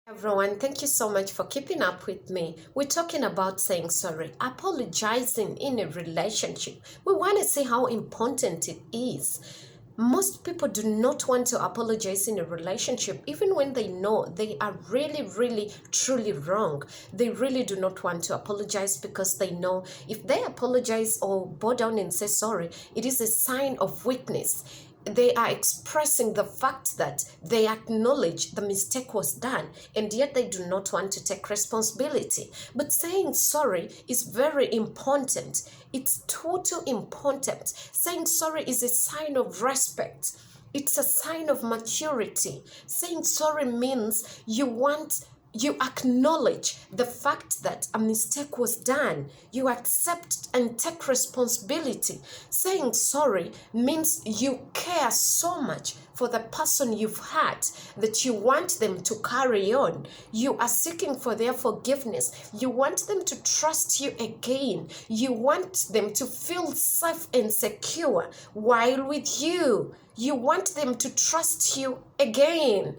Everyone, thank you so much for keeping up with me. We're talking about saying sorry, apologizing in a relationship. We want to see how important it is. Most people do not want to apologize in a relationship, even when they know they are really, truly wrong. They really do not want to apologize because they know if they apologize or bow down and say sorry, it is a sign of weakness. They are expressing the fact that they acknowledge the mistake was done, and yet they do not want to take responsibility. But saying sorry is very important. It's too important. Saying sorry is a sign of respect. It's a sign of maturity. Saying sorry means you acknowledge the fact that a mistake was done. You accept and take responsibility. Saying sorry means you care so much for the person you've hurt that you want them to carry on. You are seeking for their forgiveness. You want them to trust you again. You want them to feel safe and secure while with you. You want them to trust you again.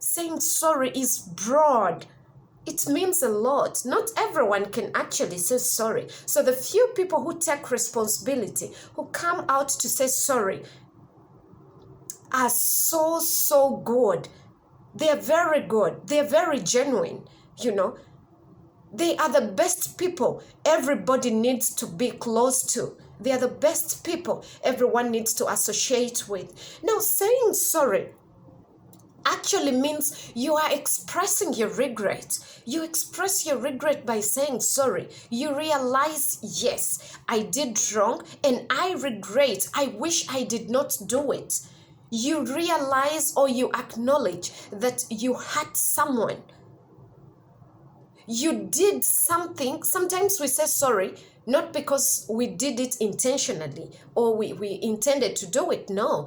Saying sorry is broad. It means a lot. Not everyone can actually say sorry. So the few people who take responsibility, who come out to say sorry, are so good. They're very good. They're very genuine, They are the best people everybody needs to be close to. They are the best people everyone needs to associate with. Now, saying sorry actually means you are expressing your regret. You express your regret by saying sorry. You realize, yes, I did wrong and I regret. I wish I did not do it. You realize or you acknowledge that you hurt someone. You did something. Sometimes we say sorry not because we did it intentionally or we intended to do it. No,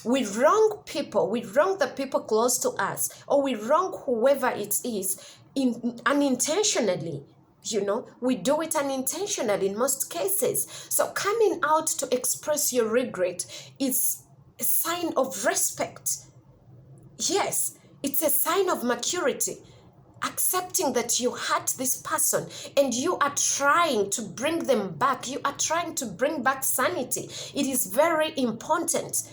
we wrong people, we wrong the people close to us, or we wrong whoever it is unintentionally. We do it unintentionally in most cases. So coming out to express your regret is a sign of respect. Yes, it's a sign of maturity. Accepting that you hurt this person and you are trying to bring them back. You are trying to bring back sanity. It is very important.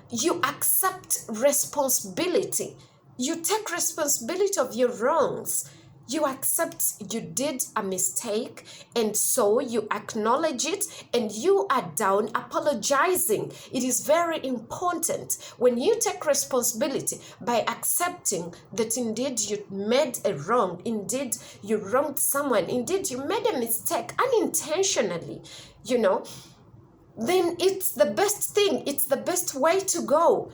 You accept responsibility. You take responsibility of your wrongs. You accept you did a mistake, and so you acknowledge it, and you are down apologizing. It is very important when you take responsibility by accepting that indeed you made a wrong, indeed you wronged someone, indeed you made a mistake unintentionally, then it's the best thing. It's the best way to go,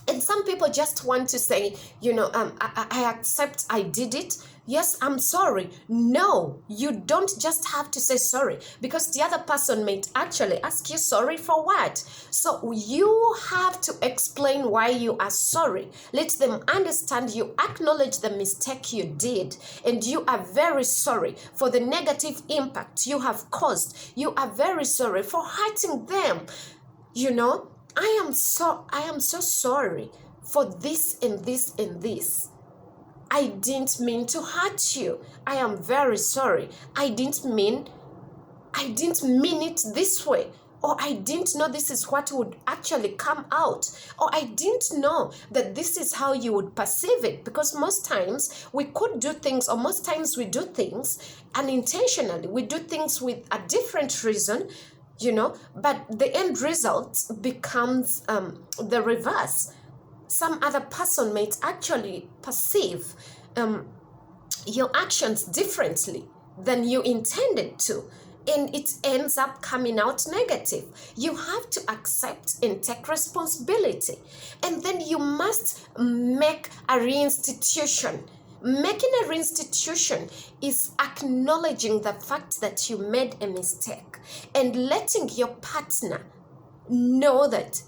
And some people just want to say, I accept I did it. Yes, I'm sorry. No, you don't just have to say sorry because the other person may actually ask you sorry for what. So you have to explain why you are sorry. Let them understand you acknowledge the mistake you did and you are very sorry for the negative impact you have caused. You are very sorry for hurting them. I am so sorry for this and this and this. I didn't mean to hurt you. I am very sorry. I didn't mean it this way. Or I didn't know this is what would actually come out. Or I didn't know that this is how you would perceive it. Because most times we could do things, or most times we do things unintentionally. We do things with a different reason, but the end result becomes the reverse. Some other person might actually perceive your actions differently than you intended to, and it ends up coming out negative. You have to accept and take responsibility, and then you must make a reinstitution. Making a reinstitution is acknowledging the fact that you made a mistake and letting your partner know that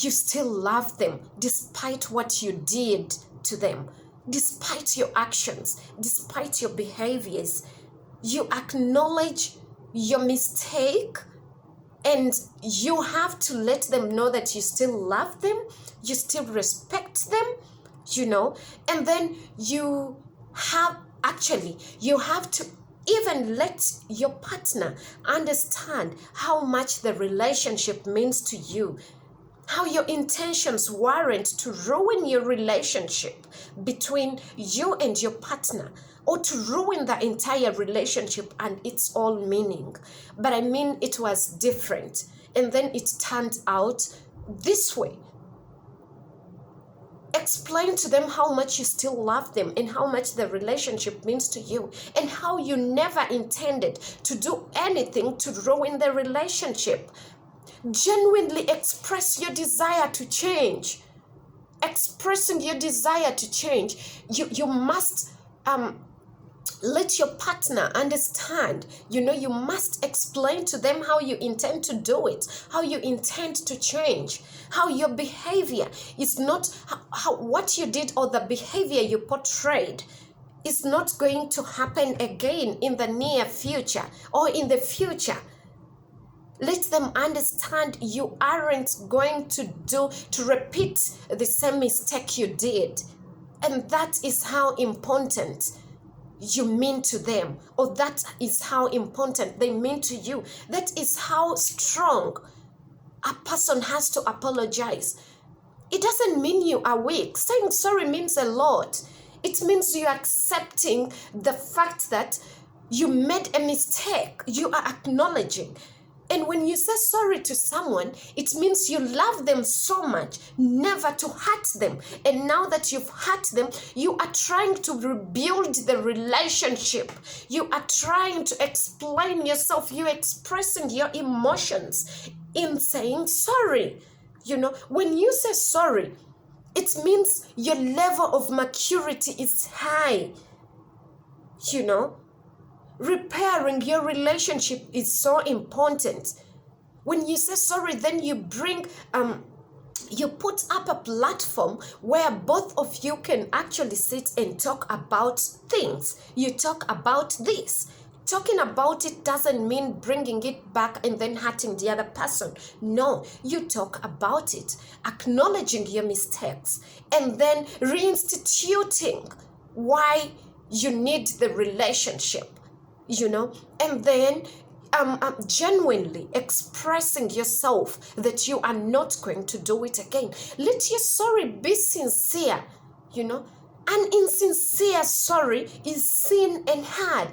you still love them despite what you did to them, despite your actions, despite your behaviors. You acknowledge your mistake and you have to let them know that you still love them, you still respect them, and then you have to even let your partner understand how much the relationship means to you, how your intentions warrant to ruin your relationship between you and your partner, or to ruin the entire relationship and its all meaning. But I mean, it was different, and then it turned out this way. Explain to them how much you still love them and how much the relationship means to you, and how you never intended to do anything to ruin the relationship. Genuinely express your desire to change. Expressing your desire to change, you must let your partner understand. You must explain to them how you intend to do it, how you intend to change, how your behavior is not how what you did, or the behavior you portrayed is not going to happen again in the near future or in the future. Let them understand you aren't going to repeat the same mistake you did. And that is how important you mean to them, or that is how important they mean to you. That is how strong a person has to apologize. It doesn't mean you are weak. Saying sorry means a lot. It means you're accepting the fact that you made a mistake. You are acknowledging. And when you say sorry to someone, it means you love them so much, never to hurt them. And now that you've hurt them, you are trying to rebuild the relationship. You are trying to explain yourself. You're expressing your emotions in saying sorry. When you say sorry, it means your level of maturity is high. Repairing your relationship is so important. When you say sorry, then you put up a platform where both of you can actually sit and talk about things. You talk about this. Talking about it doesn't mean bringing it back and then hurting the other person. No, you talk about it, acknowledging your mistakes, and then reinstituting why you need the relationship. And then genuinely expressing yourself that you are not going to do it again. Let your sorry be sincere. An insincere sorry is seen and heard.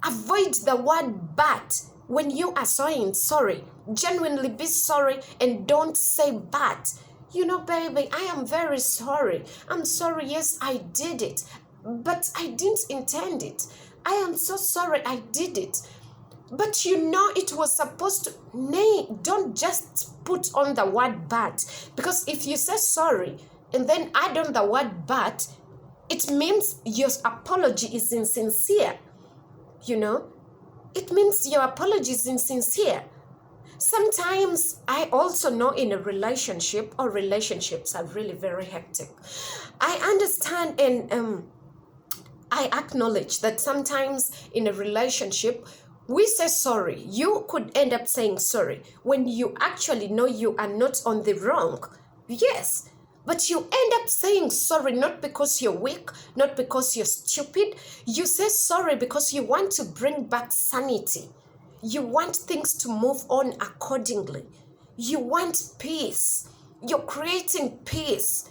Avoid the word but when you are saying sorry. Genuinely be sorry and don't say but. Baby, I am very sorry. I'm sorry, yes, I did it, but I didn't intend it. I am so sorry I did it. But it was supposed to... Nay, don't just put on the word but. Because if you say sorry and then add on the word but, it means your apology is insincere. It means your apology is insincere. Sometimes I also know in a relationship, or relationships are really very hectic. I understand and I acknowledge that sometimes in a relationship, we say sorry. You could end up saying sorry when you actually know you are not on the wrong. Yes, but you end up saying sorry not because you're weak, not because you're stupid. You say sorry because you want to bring back sanity. You want things to move on accordingly. You want peace. You're creating peace.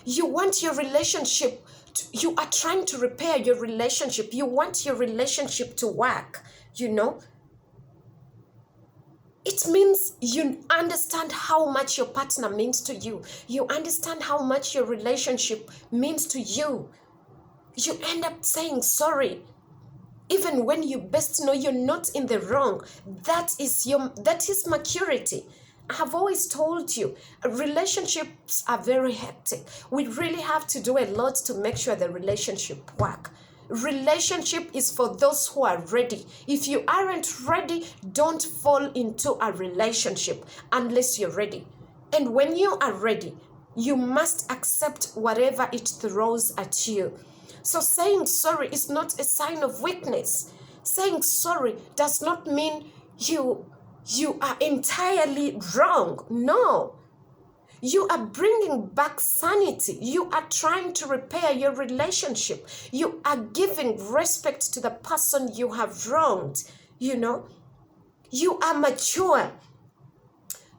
You want your relationship. You are trying to repair your relationship. You want your relationship to work, It means you understand how much your partner means to you. You understand how much your relationship means to you. You end up saying sorry, even when you best know you're not in the wrong. That is maturity. I have always told you, relationships are very hectic. We really have to do a lot to make sure the relationship work. Relationship is for those who are ready. If you aren't ready, don't fall into a relationship unless you're ready. And when you are ready, you must accept whatever it throws at you. So saying sorry is not a sign of weakness. Saying sorry does not mean you are entirely wrong. No. You are bringing back sanity. You are trying to repair your relationship. You are giving respect to the person you have wronged. You are mature.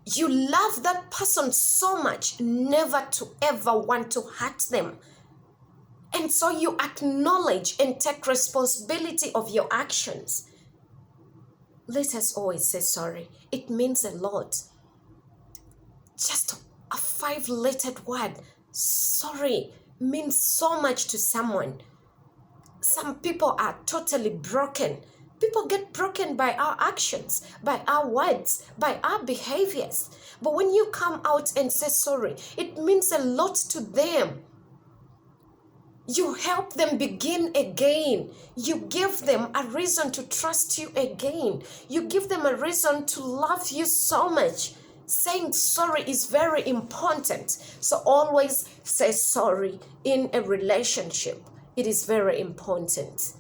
You love that person so much, never to ever want to hurt them. And so you acknowledge and take responsibility of your actions. Let us always say sorry. It means a lot. Just a 5-lettered word, sorry, means so much to someone. Some people are totally broken. People get broken by our actions, by our words, by our behaviors. But when you come out and say sorry, it means a lot to them. You help them begin again. You give them a reason to trust you again. You give them a reason to love you so much. Saying sorry is very important. So always say sorry in a relationship. It is very important.